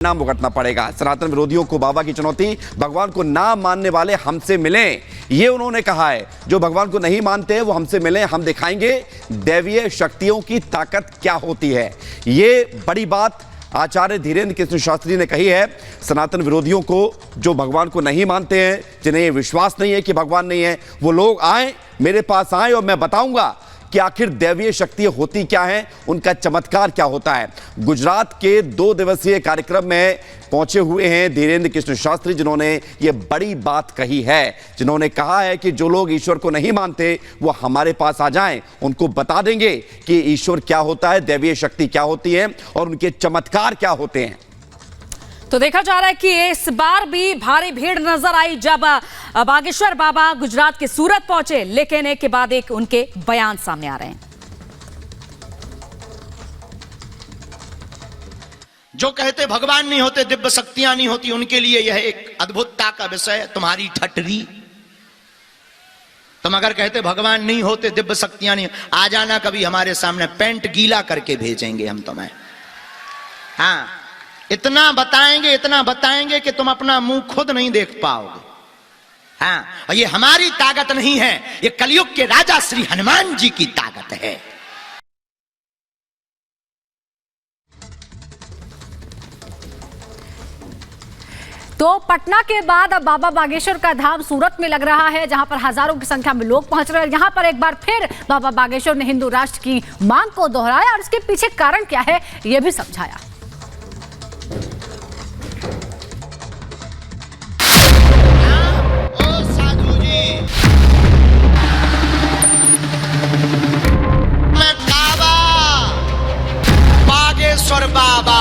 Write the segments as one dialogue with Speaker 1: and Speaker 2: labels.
Speaker 1: नाम भुगतना पड़ेगा। सनातन विरोधियों को बाबा की चुनौती, भगवान को ना मानने वाले हमसे मिलें, ये उन्होंने कहा है। जो भगवान को नहीं मानते वो हमसे मिलें, हम दिखाएंगे दैवीय शक्तियों की ताकत क्या होती है। ये बड़ी बात आचार्य धीरेन्द्र कृष्ण शास्त्री ने कही है। सनातन विरोधियों को, जो भगवान को नहीं मानते हैं, जिन्हें ये विश्वास नहीं है कि भगवान नहीं है, वो लोग आए, मेरे पास आए और मैं बताऊंगा कि आखिर दैवीय शक्ति होती क्या है, उनका चमत्कार क्या होता है। गुजरात के 2 दिवसीय कार्यक्रम में पहुंचे हुए हैं धीरेन्द्र कृष्ण शास्त्री, जिन्होंने ये बड़ी बात कही है, जिन्होंने कहा है कि जो लोग ईश्वर को नहीं मानते वो हमारे पास आ जाएं, उनको बता देंगे कि ईश्वर क्या होता है, दैवीय शक्ति क्या होती है और उनके चमत्कार क्या होते हैं।
Speaker 2: तो देखा जा रहा है कि इस बार भी भारी भीड़ नजर आई जब बागेश्वर बाबा गुजरात के सूरत पहुंचे, लेकिन एक के बाद एक उनके बयान सामने आ रहे हैं।
Speaker 3: जो कहते भगवान नहीं होते, दिव्य शक्तियां नहीं होती, उनके लिए यह एक अद्भुतता का विषय, तुम्हारी ठटरी। तुम अगर कहते भगवान नहीं होते, दिव्य शक्तियां नहीं, आ जाना कभी हमारे सामने, पेंट गीला करके भेजेंगे हम तुम्हें। हाँ, इतना बताएंगे कि तुम अपना मुंह खुद नहीं देख पाओगे। हाँ, और ये हमारी ताकत नहीं है, ये कलयुग के राजा श्री हनुमान जी की ताकत है।
Speaker 2: तो पटना के बाद अब बाबा बागेश्वर का धाम सूरत में लग रहा है, जहां पर हजारों की संख्या में लोग पहुंच रहे हैं। यहां पर एक बार फिर बाबा बागेश्वर ने हिंदू राष्ट्र की मांग को दोहराया और इसके पीछे कारण क्या है यह भी समझाया।
Speaker 3: बागेश्वर बाबा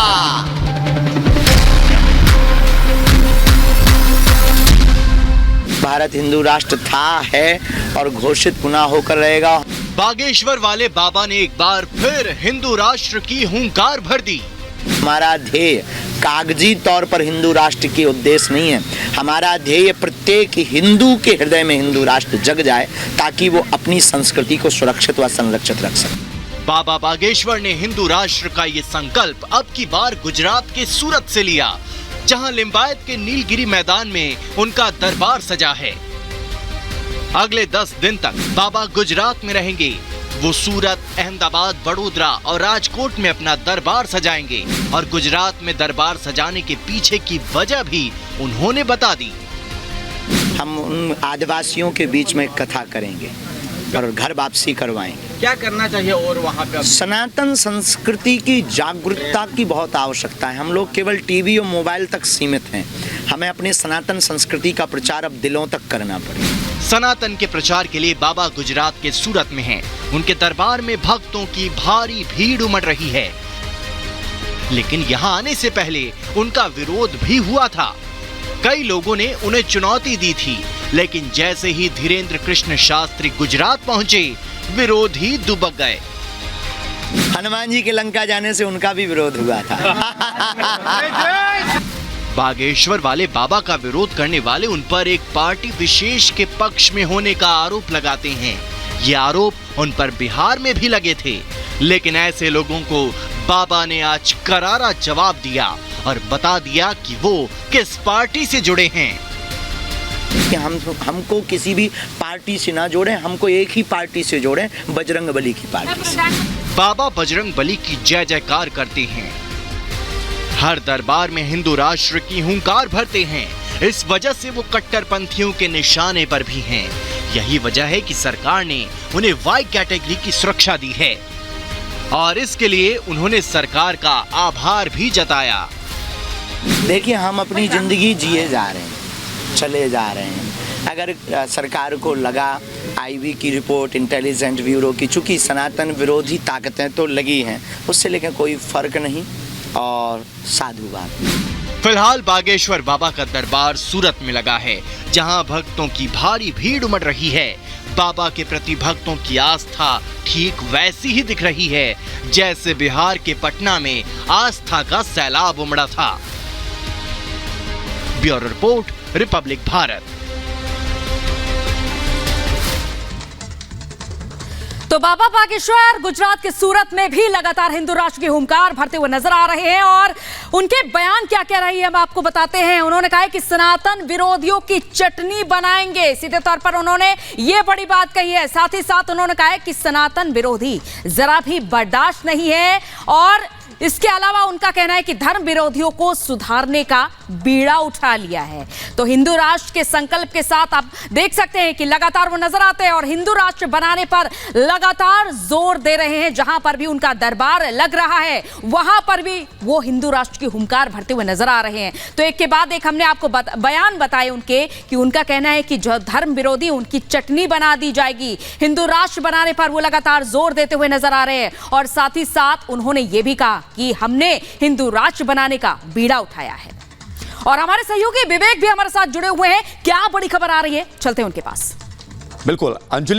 Speaker 3: भारत हिंदू राष्ट्र था, है और घोषित पुनः होकर रहेगा।
Speaker 4: बागेश्वर वाले बाबा ने एक बार फिर हिंदू राष्ट्र की हुंकार भर दी।
Speaker 3: हमारा ध्येय कागजी तौर पर हिंदू राष्ट्र की उद्देश्य नहीं है। हमारा ध्येय प्रत्येक हिंदू के हृदय में हिंदू राष्ट्र जग जाए, ताकि वो अपनी संस्कृति को सुरक्षित व संरक्षित रख सके।
Speaker 4: बाबा बागेश्वर ने हिंदू राष्ट्र का ये संकल्प अब की बार गुजरात के सूरत से लिया, जहां लिंबायत के नीलगिरी मैदान में उनका दरबार सजा है। अगले 10 दिन तक बाबा गुजरात में रहेंगे। वो सूरत, अहमदाबाद, वडोदरा और राजकोट में अपना दरबार सजाएंगे और गुजरात में दरबार सजाने के पीछे की वजह भी उन्होंने बता दी।
Speaker 3: हम उन आदिवासियों के बीच में कथा करेंगे और घर वापसी करवाएंगे।
Speaker 4: क्या करना चाहिए और वहाँ पे?
Speaker 3: सनातन संस्कृति की जागरूकता की बहुत आवश्यकता है। हम लोग केवल टीवी और मोबाइल तक सीमित हैं। हमें अपनी सनातन संस्कृति का प्रचार अब दिलों तक करना पड़ेगा।
Speaker 4: सनातन के प्रचार के लिए बाबा गुजरात के सूरत में हैं। उनके दरबार में भक्तों की भारी भीड़ उमड़ रही है, लेकिन यहाँ आने से पहले उनका विरोध भी हुआ था। कई लोगों ने उन्हें चुनौती दी थी, लेकिन जैसे ही धीरेन्द्र कृष्ण शास्त्री गुजरात पहुंचे, विरोधी दुबक गए।
Speaker 3: हनुमान जी के लंका जाने से उनका भी विरोध हुआ था।
Speaker 4: बागेश्वर वाले बाबा का विरोध करने वाले उन पर एक पार्टी विशेष के पक्ष में होने का आरोप लगाते हैं। ये आरोप उन पर बिहार में भी लगे थे, लेकिन ऐसे लोगों को बाबा ने आज करारा जवाब दिया और बता दिया कि वो किस पार्टी से जुड़े हैं।
Speaker 3: कि हमको किसी भी पार्टी से ना जोड़ें, हमको एक ही पार्टी से जोड़ें, बजरंग बली की पार्टी से।
Speaker 4: बाबा बजरंग बली की जय जयकार करते हैं। हर दरबार में हिंदू राष्ट्र की हुंकार भरते हैं। इस वजह से वो कट्टरपंथियों के निशाने पर भी हैं। यही वजह है कि सरकार ने उन्हें वाई कैटेगरी की सुरक्षा दी है और इसके लिए उन्होंने सरकार का आभार भी जताया।
Speaker 3: देखिए, हम अपनी जिंदगी जिए जा रहे हैं, चले जा रहे हैं। अगर सरकार को लगा, आईबी की रिपोर्ट, इंटेलिजेंस ब्यूरो की, चूंकि सनातन विरोधी ताकतें तो लगी हैं, उससे लेकिन कोई फर्क नहीं और साधुवाद।
Speaker 4: फिलहाल बागेश्वर बाबा का दरबार सूरत में लगा है, जहां भक्तों की भारी भीड़ उमड़ रही है। बाबा के प्रति भक्तों की आस्था ठीक वैसी ही दिख रही है जैसे बिहार के पटना में आस्था का सैलाब उमड़ा था। Bureau report, Republic Bharat.
Speaker 5: तो बाबा बागेश्वर गुजरात के सूरत में भी लगातार हिंदू राष्ट्र की हुंकार भरते हुए नजर आ रहे हैं और उनके बयान क्या कह रही है हम आपको बताते हैं। उन्होंने कहा है कि सनातन विरोधियों की चटनी बनाएंगे, सीधे तौर पर उन्होंने ये बड़ी बात कही है। साथ ही साथ उन्होंने कहा है कि सनातन विरोधी जरा भी बर्दाश्त नहीं है और इसके अलावा उनका कहना है कि धर्म विरोधियों को सुधारने का बीड़ा उठा लिया है। तो हिंदू राष्ट्र के संकल्प के साथ आप देख सकते हैं कि लगातार वो नजर आते हैं और हिंदू राष्ट्र बनाने पर लगातार जोर दे रहे हैं। जहां पर भी उनका दरबार लग रहा है वहां पर भी वो हिंदू राष्ट्र की हुंकार भरते हुए नजर आ रहे हैं। तो एक के बाद एक हमने आपको बयान बताए उनके कि उनका कहना है कि जो धर्म विरोधी उनकी चटनी बना दी जाएगी। हिंदू राष्ट्र बनाने पर वो लगातार जोर देते हुए नजर आ रहे हैं और साथ ही साथ उन्होंने ये भी कहा कि हमने हिंदू राष्ट्र बनाने का बीड़ा उठाया है। और हमारे सहयोगी विवेक भी हमारे साथ जुड़े हुए हैं। क्या बड़ी खबर आ रही है, चलते हैं उनके पास।
Speaker 1: बिल्कुल अंजलि।